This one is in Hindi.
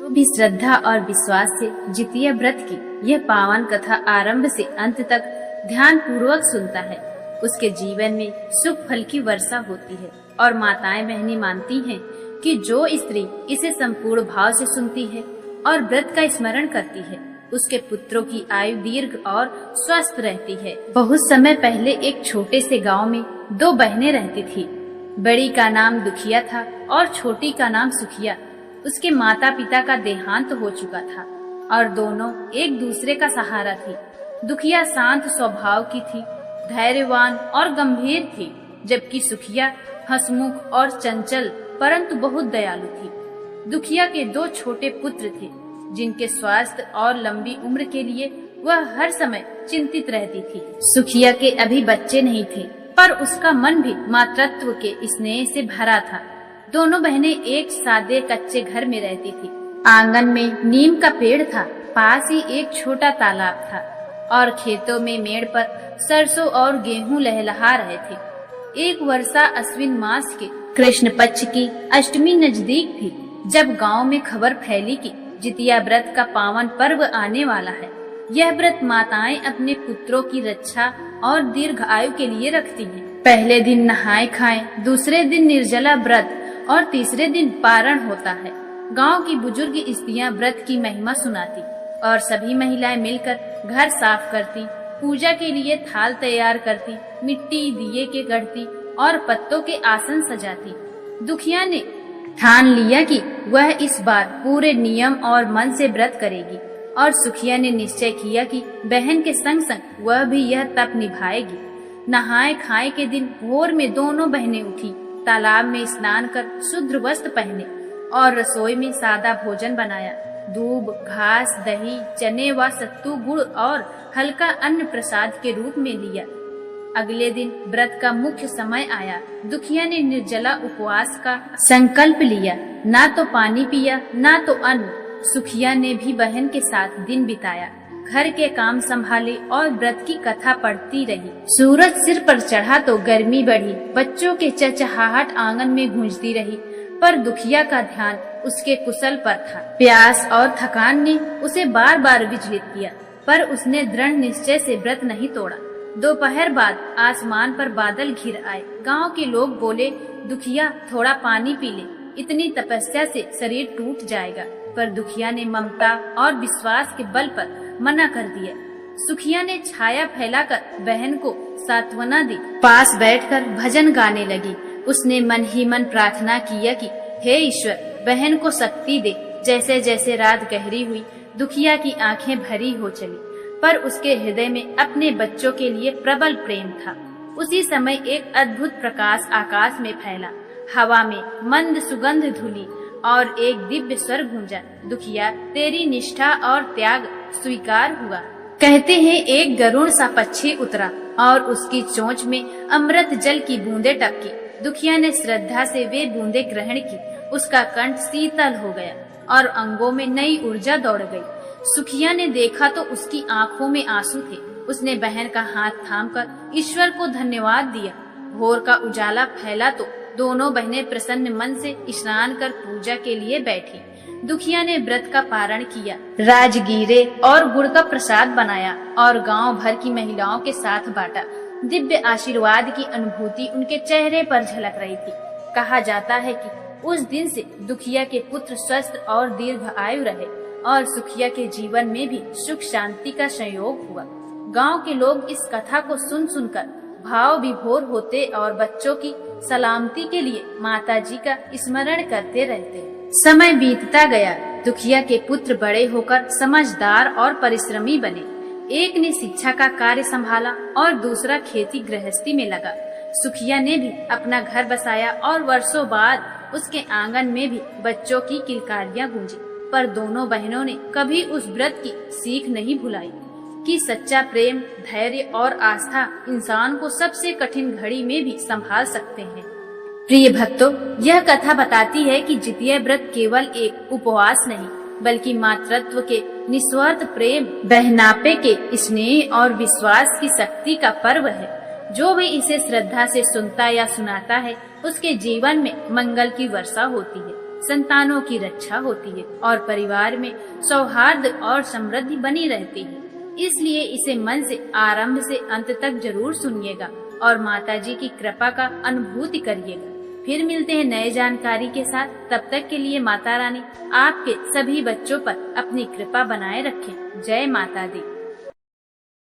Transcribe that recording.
भी श्रद्धा और विश्वास से जितिया व्रत की यह पावन कथा आरंभ से अंत तक ध्यान पूर्वक सुनता है, उसके जीवन में सुख फल की वर्षा होती है। और माताएं बहनें मानती हैं कि जो स्त्री इसे संपूर्ण भाव से सुनती है और व्रत का स्मरण करती है, उसके पुत्रों की आयु दीर्घ और स्वस्थ रहती है। बहुत समय पहले एक छोटे से गांव में दो बहनें रहती थी। बड़ी का नाम दुखिया था और छोटी का नाम सुखिया। उसके माता पिता का देहांत हो चुका था और दोनों एक दूसरे का सहारा थी। दुखिया शांत स्वभाव की थी, धैर्यवान और गंभीर थी, जबकि सुखिया हंसमुख और चंचल परंतु बहुत दयालु थी। दुखिया के दो छोटे पुत्र थे, जिनके स्वास्थ्य और लंबी उम्र के लिए वह हर समय चिंतित रहती थी। सुखिया के अभी बच्चे नहीं थे, पर उसका मन भी मातृत्व के स्नेह से भरा था। दोनों बहनें एक सादे कच्चे घर में रहती थी। आंगन में नीम का पेड़ था, पास ही एक छोटा तालाब था और खेतों में मेड़ पर सरसों और गेहूं लहलहा रहे थे। एक वर्षा अश्विन मास के कृष्ण पक्ष की अष्टमी नजदीक थी, जब गांव में खबर फैली कि जितिया व्रत का पावन पर्व आने वाला है। यह व्रत माताएं अपने पुत्रों की रक्षा और दीर्घ आयु के लिए रखती हैं। पहले दिन नहाए खाएं, दूसरे दिन निर्जला व्रत और तीसरे दिन पारण होता है। गांव की बुजुर्ग स्त्रियां व्रत की महिमा सुनाती और सभी महिलाएं मिलकर घर साफ करती, पूजा के लिए थाल तैयार करती, मिट्टी दिए के गढ़ती और पत्तों के आसन सजाती। दुखिया ने ठान लिया कि वह इस बार पूरे नियम और मन से व्रत करेगी और सुखिया ने निश्चय किया कि बहन के संग संग वह भी यह तप निभाएगी। नहाए खाए के दिन भोर में दोनों बहनें उठी, तालाब में स्नान कर शुद्ध वस्त्र पहने और रसोई में सादा भोजन बनाया। दूब, घास, दही, चने व सत्तू, गुड़ और हल्का अन्न प्रसाद के रूप में लिया। अगले दिन व्रत का मुख्य समय आया। दुखिया ने निर्जला उपवास का संकल्प लिया, ना तो पानी पिया ना तो अन्न। सुखिया ने भी बहन के साथ दिन बिताया, घर के काम संभाले और व्रत की कथा पढ़ती रही। सूरज सिर पर चढ़ा तो गर्मी बढ़ी, बच्चों के चहचहाहट आंगन में गूंजती रही, पर दुखिया का ध्यान उसके कुशल पर था। प्यास और थकान ने उसे बार बार विचलित किया, पर उसने दृढ़ निश्चय से व्रत नहीं तोड़ा। दोपहर बाद आसमान पर बादल घिर आए। गांव के लोग बोले, दुखिया थोड़ा पानी पी ले, इतनी तपस्या से शरीर टूट जाएगा। पर दुखिया ने ममता और विश्वास के बल पर मना कर दिया। सुखिया ने छाया फैलाकर बहन को सांत्वना दी, पास बैठकर भजन गाने लगी। उसने मन ही मन प्रार्थना किया कि हे ईश्वर, बहन को शक्ति दे। जैसे जैसे रात गहरी हुई, दुखिया की आंखें भरी हो चली, पर उसके हृदय में अपने बच्चों के लिए प्रबल प्रेम था। उसी समय एक अद्भुत प्रकाश आकाश में फैला, हवा में मंद सुगंध धुली और एक दिव्य स्वर गूंजा, दुखिया तेरी निष्ठा और त्याग स्वीकार हुआ। कहते हैं एक गरुड़ सा पक्षी उतरा और उसकी चोंच में अमृत जल की बूंदें टपकी। दुखिया ने श्रद्धा से वे बूंदें ग्रहण की। उसका कंठ शीतल हो गया और अंगों में नई ऊर्जा दौड़ गई। सुखिया ने देखा तो उसकी आंखों में आंसू थे। उसने बहन का हाथ थामकर ईश्वर को धन्यवाद दिया। भोर का उजाला फैला तो दोनों बहनें प्रसन्न मन से स्नान कर पूजा के लिए बैठी। दुखिया ने व्रत का पारण किया, राजगीरे और गुड़ का प्रसाद बनाया और गांव भर की महिलाओं के साथ बांटा। दिव्य आशीर्वाद की अनुभूति उनके चेहरे पर झलक रही थी। कहा जाता है कि उस दिन से दुखिया के पुत्र स्वस्थ और दीर्घ आयु रहे और सुखिया के जीवन में भी सुख शांति का संयोग हुआ। गांव के लोग इस कथा को सुन सुनकर भाव विभोर होते और बच्चों की सलामती के लिए माताजी का स्मरण करते रहते। समय बीतता गया। दुखिया के पुत्र बड़े होकर समझदार और परिश्रमी बने। एक ने शिक्षा का कार्य संभाला और दूसरा खेती गृहस्थी में लगा। सुखिया ने भी अपना घर बसाया और वर्षों बाद उसके आंगन में भी बच्चों की किलकारियां गूंजी। पर दोनों बहनों ने कभी उस व्रत की सीख नहीं भुलाई कि सच्चा प्रेम, धैर्य और आस्था इंसान को सबसे कठिन घड़ी में भी संभाल सकते हैं। प्रिय भक्तों, यह कथा बताती है कि जितिया व्रत केवल एक उपवास नहीं, बल्कि मातृत्व के निस्वार्थ प्रेम, बहनापे के स्नेह और विश्वास की शक्ति का पर्व है। जो भी इसे श्रद्धा से सुनता या सुनाता है, उसके जीवन में मंगल की वर्षा होती है। संतानों की रक्षा होती है और परिवार में सौहार्द और समृद्धि बनी रहती है। इसलिए इसे मन से आरंभ से अंत तक जरूर सुनिएगा और माताजी की कृपा का अनुभूति करिएगा। फिर मिलते हैं नए जानकारी के साथ। तब तक के लिए माता रानी आपके सभी बच्चों पर अपनी कृपा बनाए रखें। जय माता दी।